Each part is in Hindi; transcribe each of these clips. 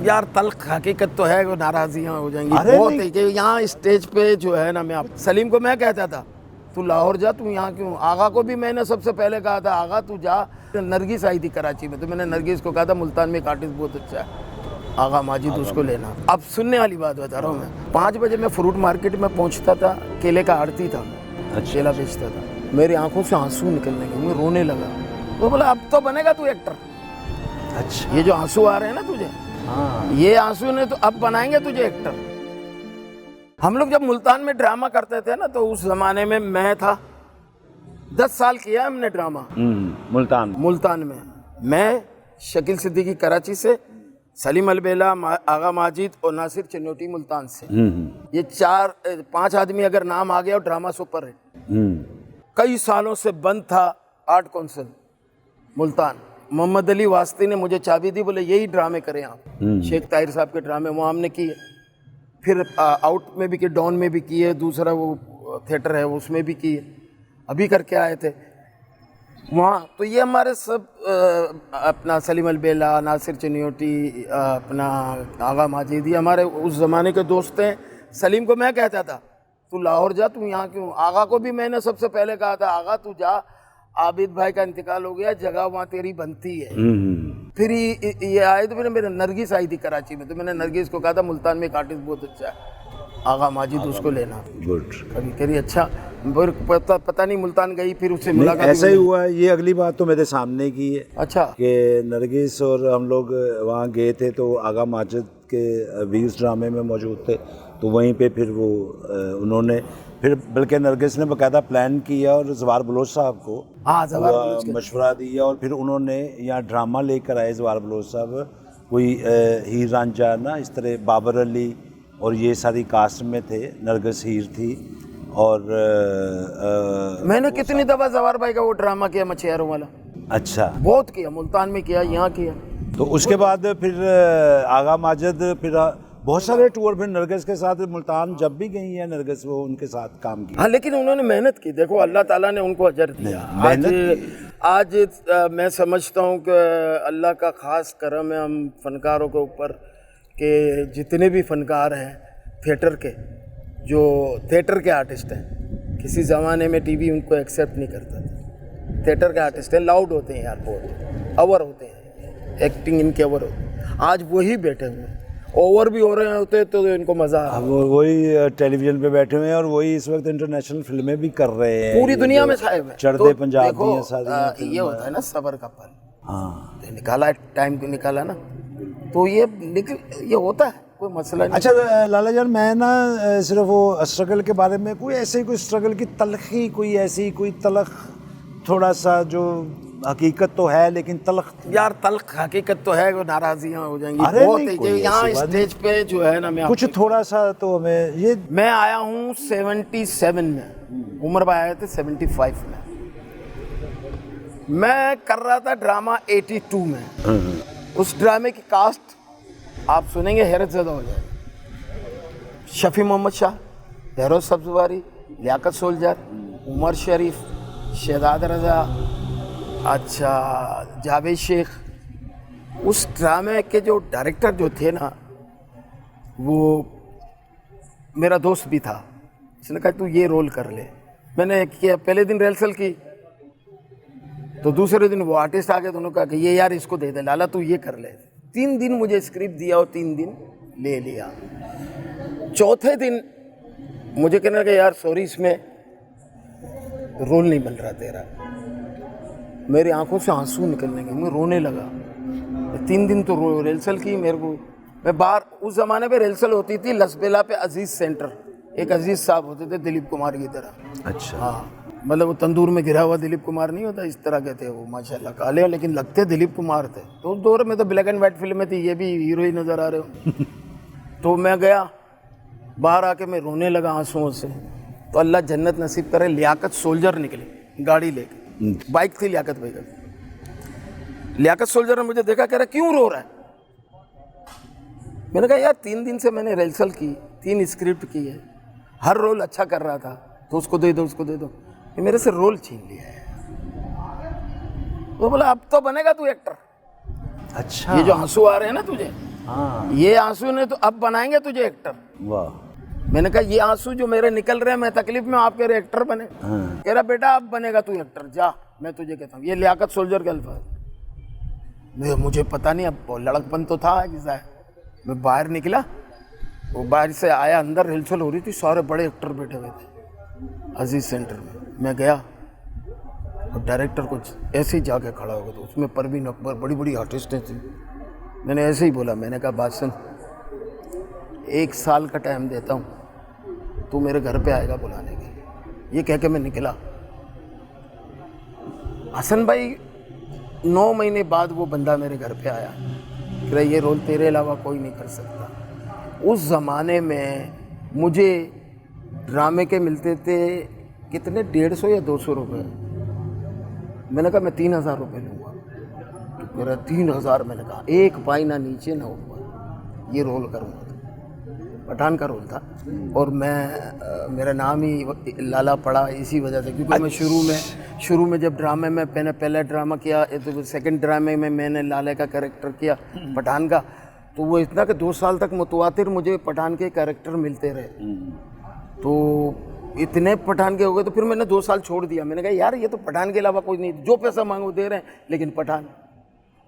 यार तल्ख हकीकत तो है, वो नाराजियाँ हो जाएंगी बहुत है कि यहाँ स्टेज पे जो है ना, मैं आप सलीम को मैं कहता था तू लाहौर जा, तू यहाँ क्यों। आगा को भी मैंने सबसे पहले कहा था आगा तू जा। नरगिस आई थी कराची में, तो मैंने नरगिस को कहा था मुल्तान में एक आर्टिस्ट बहुत अच्छा है आगा माजिद, उसको लेना। अब सुनने वाली बात बता रहा हूँ मैं, 5 बजे मैं फ्रूट मार्केट में पहुँचता था, केले का आड़ती था, केला बेचता था, मेरी आंखों से आंसू निकलने लगे, मैं रोने लगा। वो बोला अब तो बनेगा तू एक्टर। अच्छा, ये जो आंसू आ रहे हैं ना तुझे, ये आंसू ने तो अब बनाएंगे तुझे एक्टर। हम लोग जब मुल्तान में ड्रामा करते थे ना, तो उस जमाने में मैं था, 10 साल किया हमने ड्रामा मुल्तान में। मैं, शकील सिद्दीकी कराची से, सलीम अलबेला, आगा माजिद और नासिर चिन्नोटी मुल्तान से। ये 4-5 आदमी अगर नाम आ गया और ड्रामा सुपर हिट। कई सालों से बंद था आर्ट काउंसिल मुल्तान। मोहम्मद अली वास्ती ने मुझे चाबी दी, बोले यही ड्रामे करें आप। शेख ताहिर साहब के ड्रामे वहाँ हमने किए, फिर आउट में भी किए, डॉन में भी किए, दूसरा वो थिएटर है उसमें भी किए, अभी करके आए थे वहाँ। तो ये हमारे सब अपना सलीम अलबेला, नासिर चिन्नोटी, अपना आगा माजिद, ये हमारे उस ज़माने के दोस्त हैं। सलीम को मैं कहता था तू लाहौर जा, तू यहाँ क्यों। आगा को भी मैंने सबसे पहले कहा था आगा तू जा, आबिद भाई का इंतकाल हो गया, जगह वहाँ तेरी बनती है। फिर ये आए तो फिर मेरे नरगिस आई थी कराची में, तो मैंने नरगिस को कहा था मुल्तान में एक आर्टिस्ट बहुत अच्छा है आगा माजिद, उसको लेना। गुड। कभी कह रही अच्छा, फिर पता नहीं मुल्तान गई, फिर उससे मुलाकात। ऐसा ही हुआ है। ये अगली बात तो मेरे सामने की है। अच्छा, कि नरगिस और हम लोग वहाँ गए थे, तो आगा माजिद के वीर्स ड्रामे में मौजूद थे, तो वहीं पे फिर वो उन्होंने फिर बल्कि नरगिस ने बाकायदा प्लान किया और जवार बलोच साहब को मशवरा दिया, और फिर उन्होंने यहाँ ड्रामा लेकर आए जवार बलोच साहब। कोई हीर रांझा ना, इस तरह बाबर अली और ये सारी कास्ट में थे, नरगिस हीर थी। और मैंने कितनी दफ़ा जवार भाई का वो ड्रामा किया, मछियारों वाला। अच्छा, बहुत किया, मुल्तान में किया, यहाँ किया। तो उसके बाद फिर आगा माजिद, फिर बहुत सारे टूर, फिर नरगिस के साथ मुल्तान जब भी गई है नरगिस, वो उनके साथ काम किया। हाँ, लेकिन उन्होंने मेहनत की, देखो अल्लाह ताला ने उनको अजर दिया। आज मैं समझता हूँ कि अल्लाह का ख़ास करम है हम फनकारों के ऊपर, कि जितने भी फनकार हैं थिएटर के, जो थिएटर के आर्टिस्ट हैं, किसी ज़माने में टीवी उनको एक्सेप्ट नहीं करता था। थिएटर के आर्टिस्ट हैं, लाउड होते हैं यार, बहुत अवर होते हैं, एक्टिंग इनके अवर होते हैं। आज वही बैठे हुए हैं, ओवर भी हो रहे होते तो इनको मज़ा आ। वही टेलीविज़न पे बैठे हुए हैं, और वही इस वक्त इंटरनेशनल फिल्में भी कर रहे हैं, पूरी दुनिया में छाए हुए। चढ़ते पंजाब ये होता है ना सब्र का फल। हाँ, तो निकाला टाइम को, निकाला ना, तो ये होता है, कोई मसला नहीं। अच्छा लाला जान, मैं ना सिर्फ वो स्ट्रगल के बारे में, कोई ऐसे कोई स्ट्रगल की तलखी, कोई ऐसी कोई तलख, थोड़ा सा जो हकीकत तो है लेकिन तलख। यार तलख हकीकत तो है, वो नाराजियाँ हो जाएंगी बहुत है कि यहाँ स्टेज पे जो है ना, मैं कुछ थोड़ा सा तो हमें ये। मैं आया हूँ 77 में, उमर भाई आए थे 75 में। मैं कर रहा था ड्रामा 82 में। उस ड्रामे की कास्ट आप सुनेंगे हैरत ज़दा हो जाएगी। शफी मोहम्मद शाह, बहरोज सब्ज़वारी, लियाकत सोल्जर, उमर शरीफ, शहजाद रज़ा, अच्छा जावेद शेख। उस ड्रामे के जो डायरेक्टर जो थे ना, वो मेरा दोस्त भी था। उसने कहा तू ये रोल कर ले। मैंने किया, पहले दिन रिहर्सल की, तो दूसरे दिन वो आर्टिस्ट आ गए, तो उन्होंने कहा कि ये यार इसको दे दे लाला, तू ये कर ले। 3 दिन मुझे स्क्रिप्ट दिया और 3 दिन ले लिया। चौथे दिन मुझे कहने लगा यार सॉरी, इसमें रोल नहीं बन रहा तेरा। मेरी आंखों से आंसू निकलने लगे, मैं रोने लगा। 3 दिन तो रिहर्सल की मेरे को। मैं बाहर, उस ज़माने पे रिहर्सल होती थी लसबेला पे, अजीज़ सेंटर, एक अजीज़ साहब होते थे दिलीप कुमार की तरह। अच्छा, हाँ, मतलब वो तंदूर में गिरा हुआ दिलीप कुमार नहीं होता, इस तरह के थे वो, माशाल्लाह काले, लेकिन लगते दिलीप कुमार थे। तो उस दौर में तो ब्लैक एंड वाइट फिल्में थी, ये भी हीरो ही नज़र आ रहे हो। तो मैं गया, बाहर आके मैं रोने लगा आंसुओं से। तो अल्लाह जन्नत नसीब करे, लियाकत सोल्जर निकले गाड़ी लेके, बाइक थी लियाकत भाई का। लियाकत सोल्जर ने मुझे देखा, कह रहा क्यों रो रहा है। मैंने कहा यार 3 दिन से मैंने रिहर्सल की, 3 स्क्रिप्ट की है, हर रोल अच्छा कर रहा था, तो उसको दे दो, उसको दे दो। ये मेरे से रोल छीन लिया है। वो बोला अब तो बनेगा तू एक्टर। अच्छा, ये जो आंसू आ रहे हैं ना तुझे, हाँ ये आंसू ने तो अब बनाएंगे तुझे एक्टर। वाह। मैंने कहा ये आंसू जो मेरे निकल रहे हैं, मैं तकलीफ में, आप कह रहे एक्टर बने। हाँ। कह रहा बेटा अब बनेगा तू एक्टर, जा मैं तुझे कहता हूँ। ये लियाकत सोल्जर के अल्फाज। मुझे पता नहीं, अब लड़कपन तो था किसा है। मैं बाहर निकला, वो बाहर से आया, अंदर हिलचल हो रही थी, सारे बड़े एक्टर बैठे हुए थे अजीज सेंटर में। मैं गया और डायरेक्टर को ऐसे ही जाके खड़ा हो गया, तो उसमें परवीन अकबर, बड़ी बड़ी आर्टिस्टें थी। मैंने ऐसे ही बोला, मैंने कहा बात सुन, 1 साल का टाइम देता हूँ, तू मेरे घर पे आएगा बुलाने के लिए। ये कह के मैं निकला। हसन भाई 9 महीने बाद वो बंदा मेरे घर पे आया, कह रहा ये रोल तेरे अलावा कोई नहीं कर सकता। उस ज़माने में मुझे ड्रामे के मिलते थे कितने, 150 या 200 रुपये। मैंने कहा मैं 3000 रुपये लूँगा। तो कह रहा 3000। मैंने कहा एक पाई ना नीचे ना ऊपर, ये रोल करूँगा। पठान का रोल था और मैं मेरा नाम ही लाला पड़ा इसी वजह से, क्योंकि मैं शुरू में जब ड्रामे में मैंने पहला ड्रामा किया, तो सेकंड ड्रामे में मैंने लाले का कैरेक्टर किया पठान का, तो वो इतना कि 2 साल तक मुतवातिर मुझे पठान के कैरेक्टर मिलते रहे। तो इतने पठान के हो गए, तो फिर मैंने 2 साल छोड़ दिया। मैंने कहा यार ये तो पठान के अलावा कोई नहीं, जो पैसा मांगो दे रहे हैं, लेकिन पठान।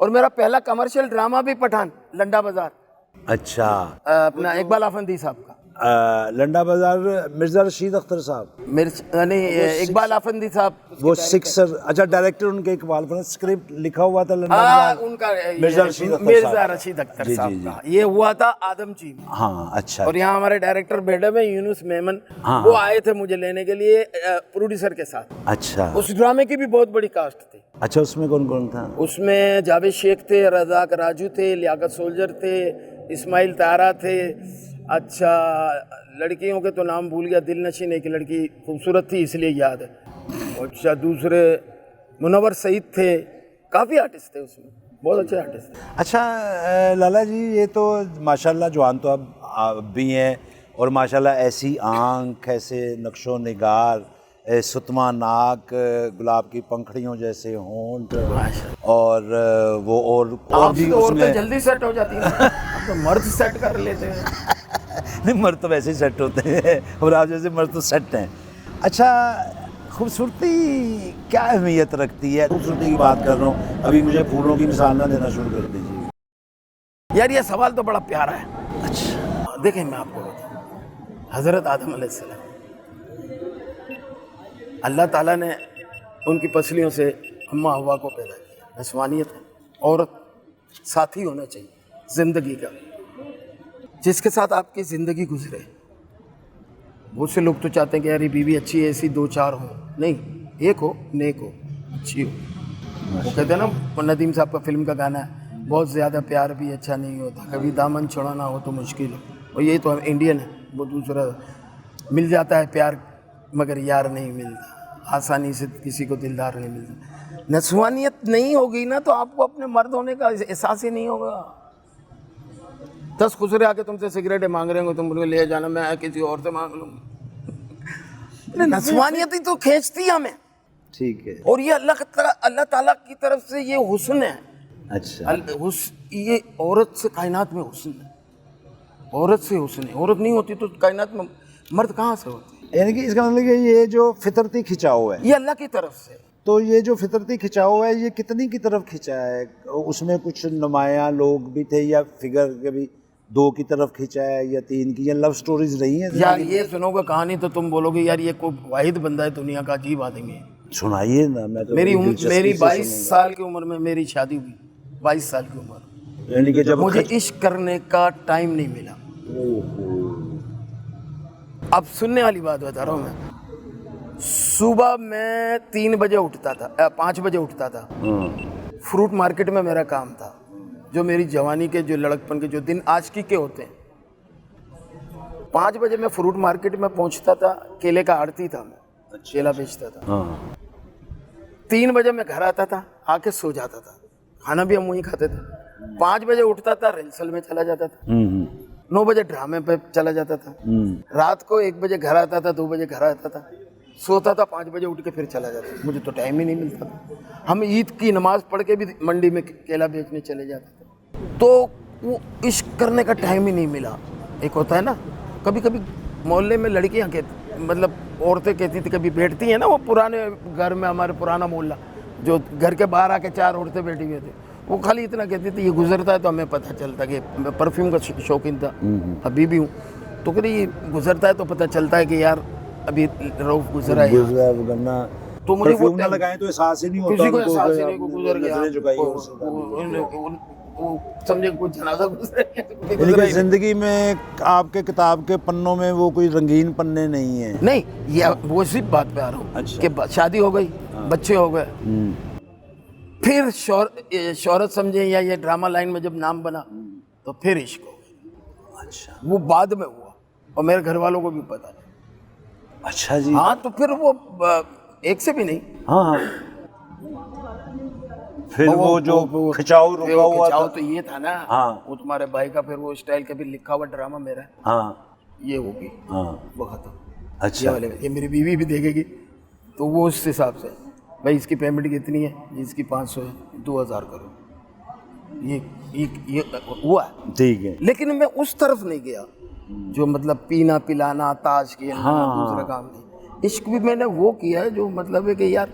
और मेरा पहला कमर्शियल ड्रामा भी पठान, लंडा बाजार। अच्छा। अपना इकबाल आफंदी साहब का लंडा बाजार, मिर्जा रशीद अख्तर साहब, नहीं इकबाल आफंदी साहब, वो सिक्सर। अच्छा, डायरेक्टर उनके इकबाल पर स्क्रिप्ट लिखा हुआ था लंडा बाजार, उनका मिर्जा रशीद अख्तर साहब का। ये हुआ था आदमची में। हाँ अच्छा। और यहाँ हमारे डायरेक्टर बैठे में यूनुस मेमन, वो आए थे मुझे लेने के लिए प्रोड्यूसर के साथ। अच्छा। उस ड्रामे की भी बहुत बड़ी कास्ट थी। अच्छा, उसमें कौन कौन था? उसमें जावेद शेख थे, रज़ाक राजू थे, लियाकत सोल्जर थे, इस्माइल तारा थे। अच्छा, लड़कियों के तो नाम भूल गया, दिल नशीन एक लड़की खूबसूरत थी इसलिए याद है। अच्छा, दूसरे मुनव्वर सईद थे, काफ़ी आर्टिस्ट थे उसमें, बहुत अच्छे आर्टिस्ट थे। अच्छा लाला जी, ये तो माशाल्लाह जवान तो अब भी हैं, और माशाल्लाह ऐसी आँख, ऐसे नक्शो निगार, सुतमा नाक, गुलाब की पंखड़ियों जैसे होंठ, और वो और भी उसमें जल्दी सेट हो जाती है। अब तो मर्द सेट कर लेते हैं। नहीं, मर्द तो वैसे ही सेट होते हैं, और आप जैसे मर्द तो सेट हैं। अच्छा, खूबसूरती क्या अहमियत रखती है? खूबसूरती की बात कर रहा हूँ, अभी मुझे फूलों की मिसाल ना देना शुरू कर दीजिए। यार ये सवाल तो बड़ा प्यारा है। अच्छा, देखें मैं आपको बताऊँ, हज़रत आदम अलैहिस्सलाम, अल्लाह ताला ने उनकी पसलियों से अम्मा हवा को पैदा किया। नस्वानियत है, औरत साथी होना चाहिए ज़िंदगी का, जिसके साथ आपकी ज़िंदगी गुजरे। बहुत से लोग तो चाहते हैं कि यार ये बीवी अच्छी है, ऐसी 2-4 हो, नहीं, एक हो, नेक हो, अच्छी हो। वो कहते हैं ना, नदीम साहब का फिल्म का गाना है, बहुत ज़्यादा प्यार भी अच्छा नहीं होता, कभी दामन छुड़ाना हो तो मुश्किल हो। और यही तो इंडियन है, वो दूसरा मिल जाता है प्यार मगर यार नहीं मिलता, आसानी से किसी को दिलदार नहीं मिलता। नस्वानियत नहीं होगी ना तो आपको अपने मर्द होने का एहसास ही नहीं होगा। 10 खुसरे आके तुमसे सिगरेटें मांग रहे हो, तुम उनको ले जाना, मैं किसी और से मांग लूँगा। नस्वानियत ही तो खींचती है हमें। ठीक है। और ये अल्लाह ताला की तरफ से ये हुस्न है। अच्छा, ये औरत से कायनात में हुस्न है, औरत से हुस्न है। औरत नहीं होती तो कायनात में मर्द कहाँ से होते? यानी कि इसका मतलब ये जो फितरती खिंचाव है, ये अल्लाह की तरफ से। तो ये जो फितरती खिंचाव है, ये कितनी की तरफ खिंचा है? उसमें कुछ नुमायां लोग भी थे, या फिगर के भी 2 की तरफ खिंचा है, या 3 की, या लव स्टोरीज रही हैं? यार ये सुनोगे कहानी तो तुम बोलोगे यार ये कोई वाहिद बंदा है दुनिया का, अजीब आदमी है। सुनाइए ना। मैं तो मेरी 22 साल की उम्र में मेरी शादी हुई, 22 साल की उम्र, यानी कि जब मुझे इश्क करने का टाइम नहीं मिला। अब सुनने वाली बात बता रहा हूँ मैं। सुबह मैं 3 बजे उठता था, 5 बजे उठता था। फ्रूट मार्केट में मेरा काम था। जो मेरी जवानी के, जो लड़कपन के जो दिन आशिकी के होते हैं, 5 बजे मैं फ्रूट मार्केट में पहुंचता था। केले का आड़ती था मैं, केला बेचता था। 3 बजे मैं घर आता था, आके सो जाता था, खाना भी हम वहीं खाते थे। 5 बजे उठता था, रिहर्सल में चला जाता था। 9 बजे ड्रामे पे चला जाता था। रात को 1 बजे घर आता था, 2 बजे घर आता था, सोता था, 5 बजे उठ के फिर चला जाता था। मुझे तो टाइम ही नहीं मिलता था। हम ईद की नमाज पढ़ के भी मंडी में केला बेचने चले जाते थे। तो वो इश्क करने का टाइम ही नहीं मिला। एक होता है ना, कभी कभी मोहल्ले में लड़कियां कहती, मतलब औरतें कहती थी, कभी बैठती हैं ना, वो पुराने घर में, हमारे पुराना मोहल्ला, जो घर के बाहर आके 4 औरतें बैठी हुई थी, वो खाली इतना कहती थी, ये गुजरता है तो हमें पता चलता कि मैं परफ्यूम का शौकीन था, अभी भी हूँ, तो कभी ये गुजरता है तो पता चलता है कि यार अभी रऊफ गुजरा है। वरना तो मुझे वो ना लगाए तो एहसास ही नहीं होता, किसी को एहसास ही नहीं को गुजर गया, नजरें झुकाई हो वो समझे कुछ जनाजा गुजर यानी गया। कि जिंदगी में आपके किताब के पन्नों में वो कोई रंगीन पन्ने नहीं है। नहीं, ये वो सिर्फ बात पे आ रहा हूँ अच्छा। कि शादी हो गई, बच्चे हो गए, फिर शोहरत समझे, या ये ड्रामा लाइन में जब नाम बना तो फिर इश्क हो गया। अच्छा वो बाद में हुआ और मेरे घर वालों को भी पता नहीं। अच्छा जी। हाँ, तो फिर वो एक से भी नहीं। हाँ हाँ, फिर वो जो खिंचाव रुका हुआ था, तो ये था ना, हाँ। वो तुम्हारे भाई का फिर वो स्टाइल कभी लिखा हुआ ड्रामा मेरा, हाँ ये होगी, हाँ, वो खत्म। ये अच्छा वाले, ये मेरी बीवी भी देखेगी तो वो उस हिसाब से, भाई इसकी पेमेंट कितनी है, इसकी 500 है, 2000 करो, ये हुआ। ठीक है। लेकिन मैं उस तरफ नहीं गया जो मतलब पीना पिलाना, ताश खेलना, हाँ। दूसरा काम नहीं। इश्क भी मैंने वो किया है जो मतलब है कि यार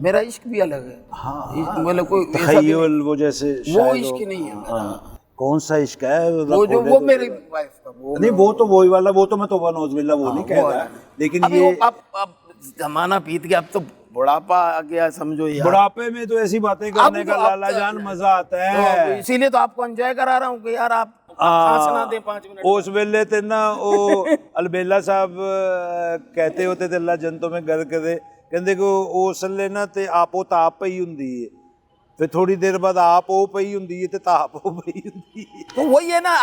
मेरा इश्क भी अलग है। हाँ, मतलब कोई ऐसा भी नहीं, तखय्युल, वो जैसे वो इश्क नहीं है मेरा। हाँ, कौन सा इश्क है वो जो वो मेरी वाइफ का, वो नहीं, वो तो वही वाला, वो तो मैं तौबा नौज़ुबिल्लाह वो नहीं कह रहा, लेकिन अभी ये वो अब जमाना बीत गया, अब तो बुढ़ापा आ गया, समझो यार। बुढ़ापे में तो ऐसी बातें करने का लाला जान मजा आता है। इसीलिए तो आपको एंजॉय करा रहा हूँ कि यार आप खांसना दे 5 मिनट। उस वेले ते ना वो अलबेला साहब कहते होते थे, अल्लाह जन्नतों में घर करे, कहते कि उस वेले ना ते आपो ताप पई हुंदी है, फिर थोड़ी देर बाद आप वो पई हुंदी है ते ताप वो पई हुंदी है। तो वही है ना,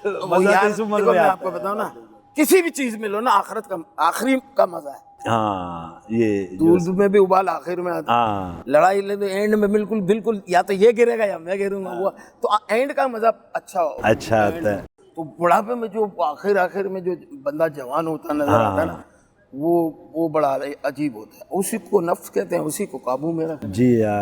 वो मजा यार, तो इस उम्र देखो में मैं आता आपको बताऊं ना, किसी भी चीज में लो ना, आखिरत का आखिरी का मजा है। हाँ, ये दूध में भी उबाल आखिर में आता है। हाँ, लड़ाई ले तो एंड में बिल्कुल बिल्कुल, या तो ये गिरेगा या मैं गिरूंगा, वो तो एंड का मजा अच्छा हो। अच्छा आता है। तो बुढ़ापे में जो आखिर में जो बंदा जवान होता नजर आता है ना, वो बड़ा अजीब होता है। उसी को नफ्स कहते हैं, उसी को काबू में रखना। जी यार।